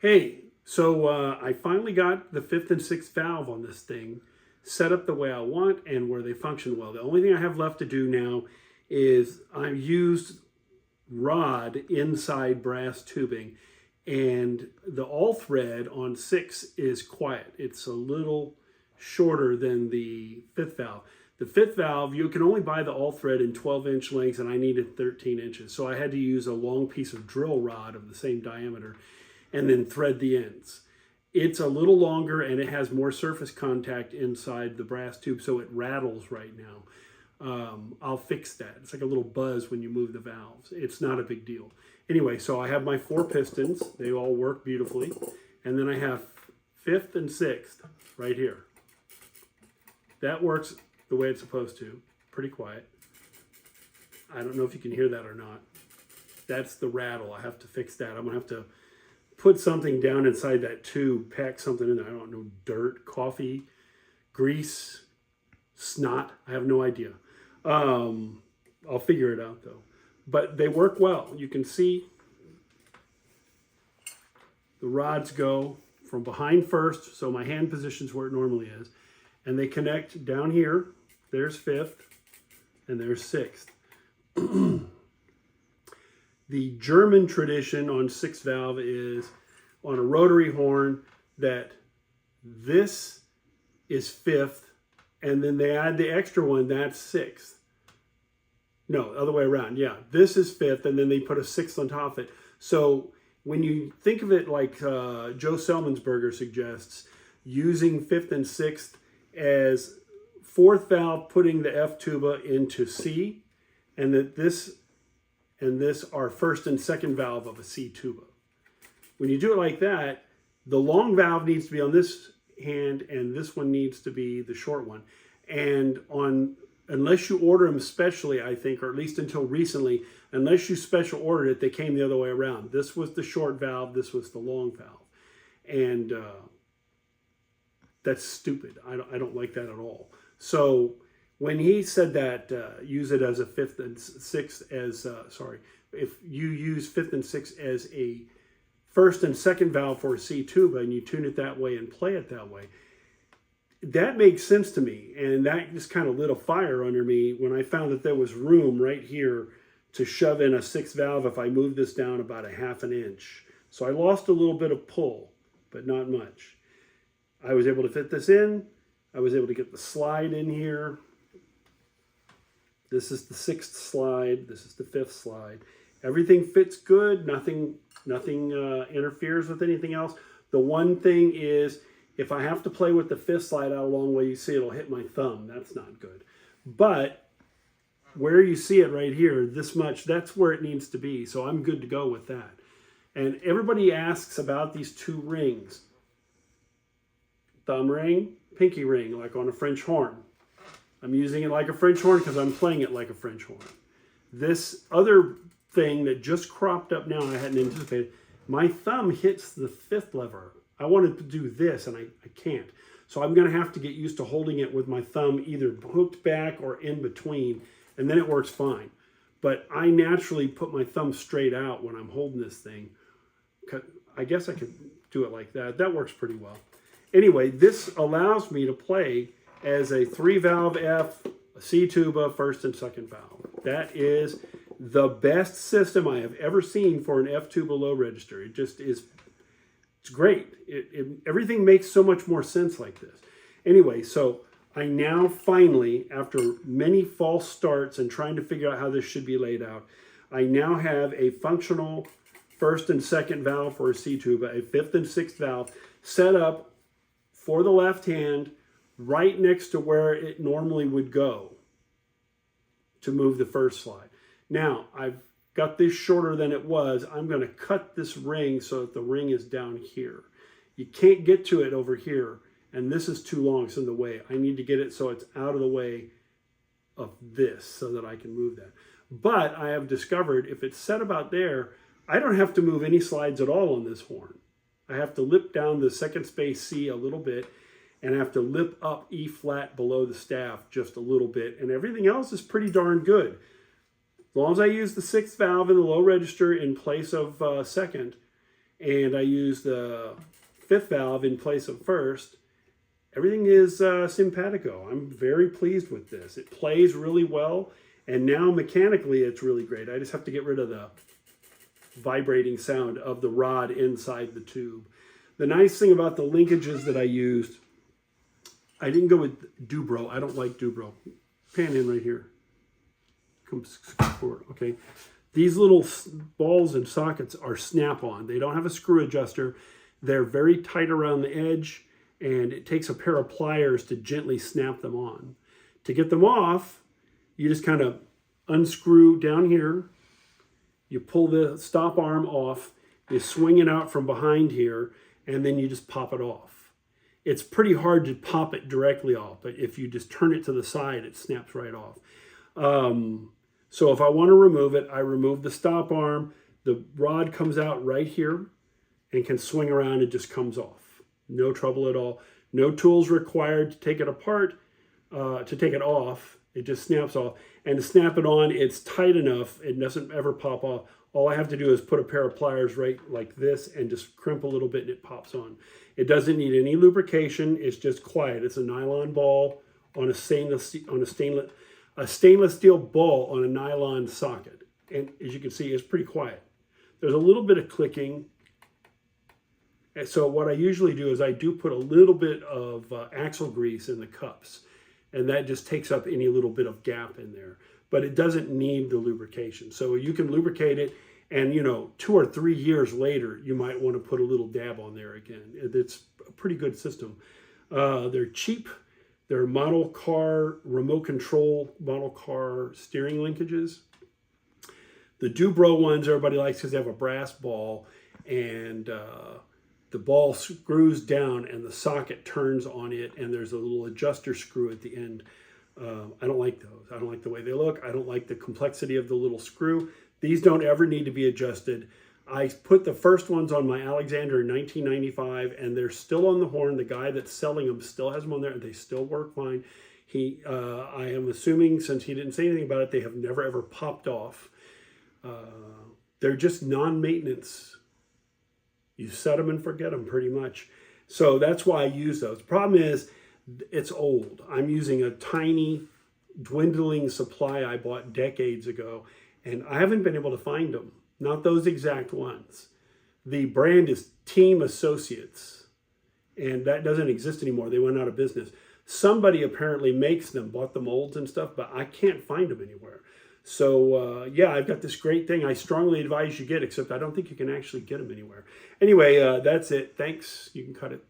Hey, so I finally got the fifth and sixth valve on this thing set up the way I want and where they function well. The only thing I have left to do now is I've used rod inside brass tubing, and the all thread on 6 is quiet. It's a little shorter than the fifth valve. The fifth valve, you can only buy the all thread in 12-inch lengths, and I needed 13 inches. So I had to use a long piece of drill rod of the same diameter and then thread the ends. It's a little longer and it has more surface contact inside the brass tube, so it rattles right now. I'll fix that. It's like a little buzz when you move the valves. It's not a big deal. Anyway, so I have my 4 pistons. They all work beautifully. And then I have 5th and 6th right here. That works the way it's supposed to. Pretty quiet. I don't know if you can hear that or not. That's the rattle. I have to fix that. I'm going to have to put something down inside that tube, pack something in there. I don't know, dirt, coffee, grease, snot. I have no idea. I'll figure it out though. But they work well. You can see the rods go from behind first, so my hand position's where it normally is, and they connect down here. There's 5th, and there's 6th. The German tradition on 6 valve is on a rotary horn that this is 5th, and then they add the extra one, that's 6th. No, other way around. Yeah, this is 5th, and then they put a 6th on top of it. So when you think of it like Joe Selmansberger suggests, using 5th and 6th as 4th valve, putting the F tuba into C, and that this and this are 1st and 2nd valve of a C tuba. When you do it like that, the long valve needs to be on this hand, and this one needs to be the short one. And unless you order them specially, I think, or at least until recently, unless you special ordered it, they came the other way around. This was the short valve, this was the long valve. And that's stupid. I don't like that at all. So when he said that, use it as a 5th and 6th as, if you use 5th and 6th as a 1st and 2nd valve for a C tuba and you tune it that way and play it that way, that makes sense to me. And that just kind of lit a fire under me when I found that there was room right here to shove in a 6th valve if I moved this down about 1/2 inch. So I lost a little bit of pull, but not much. I was able to fit this in. I was able to get the slide in here. This is the 6th slide. This is the 5th slide. Everything fits good. Nothing interferes with anything else. The one thing is, if I have to play with the 5th slide out a long way, you see it'll hit my thumb. That's not good. But where you see it right here, this much, that's where it needs to be. So I'm good to go with that. And everybody asks about these 2 rings. Thumb ring, pinky ring, like on a French horn. I'm using it like a French horn because I'm playing it like a French horn. This other thing that just cropped up now, I hadn't anticipated, my thumb hits the 5th lever. I wanted to do this and I can't. So I'm going to have to get used to holding it with my thumb either hooked back or in between, and then it works fine. But I naturally put my thumb straight out when I'm holding this thing. I guess I could do it like that. That works pretty well. Anyway, this allows me to play as a 3 valve F, a C tuba, 1st and 2nd valve. That is the best system I have ever seen for an F tuba low register. It just is, it's great. Everything makes so much more sense like this. Anyway, so I now finally, after many false starts and trying to figure out how this should be laid out, I now have a functional 1st and 2nd valve for a C tuba, a 5th and 6th valve set up for the left hand right next to where it normally would go to move the 1st slide. Now, I've got this shorter than it was. I'm going to cut this ring so that the ring is down here. You can't get to it over here, and this is too long. It's in the way. I need to get it so it's out of the way of this so that I can move that. But I have discovered if it's set about there, I don't have to move any slides at all on this horn. I have to lip down the 2nd space C a little bit, and I have to lip up E flat below the staff just a little bit, and everything else is pretty darn good. As long as I use the 6th valve in the low register in place of 2nd, and I use the fifth valve in place of first, everything is simpatico. I'm very pleased with this. It plays really well, and now mechanically it's really great. I just have to get rid of the vibrating sound of the rod inside the tube. The nice thing about the linkages that I used, I didn't go with Dubro. I don't like Dubro. Pan in right here. Come forward. Okay. These little balls and sockets are snap-on. They don't have a screw adjuster. They're very tight around the edge, and it takes a pair of pliers to gently snap them on. To get them off, you just kind of unscrew down here. You pull the stop arm off. You swing it out from behind here, and then you just pop it off. It's pretty hard to pop it directly off, but if you just turn it to the side, it snaps right off. So if I want to remove it, I remove the stop arm. The rod comes out right here and can swing around. It just comes off. No trouble at all. No tools required to take it apart, to take it off. It just snaps off. And to snap it on, it's tight enough. It doesn't ever pop off. All I have to do is put a pair of pliers right like this and just crimp a little bit and it pops on. It doesn't need any lubrication. It's just quiet. It's a nylon ball on a stainless steel ball on a nylon socket. And as you can see, it's pretty quiet. There's a little bit of clicking. And so what I usually do is I do put a little bit of axle grease in the cups, and that just takes up any little bit of gap in there. But it doesn't need the lubrication. So you can lubricate it, and 2 or 3 years later, you might want to put a little dab on there again. It's a pretty good system. They're cheap. They're model car, remote control model car steering linkages. The Dubro ones everybody likes because they have a brass ball, and the ball screws down and the socket turns on it, and there's a little adjuster screw at the end. I don't like those. I don't like the way they look. I don't like the complexity of the little screw. These don't ever need to be adjusted. I put the first ones on my Alexander in 1995, and they're still on the horn. The guy that's selling them still has them on there, and they still work fine. I am assuming, since he didn't say anything about it, they have never ever popped off. They're just non-maintenance. You set them and forget them pretty much. So that's why I use those. The problem is, it's old. I'm using a tiny, dwindling supply I bought decades ago, and I haven't been able to find them. Not those exact ones. The brand is Team Associates, and that doesn't exist anymore. They went out of business. Somebody apparently makes them, bought the molds and stuff, but I can't find them anywhere. So, yeah, I've got this great thing I strongly advise you get, except I don't think you can actually get them anyway, that's it. Thanks. You can cut it.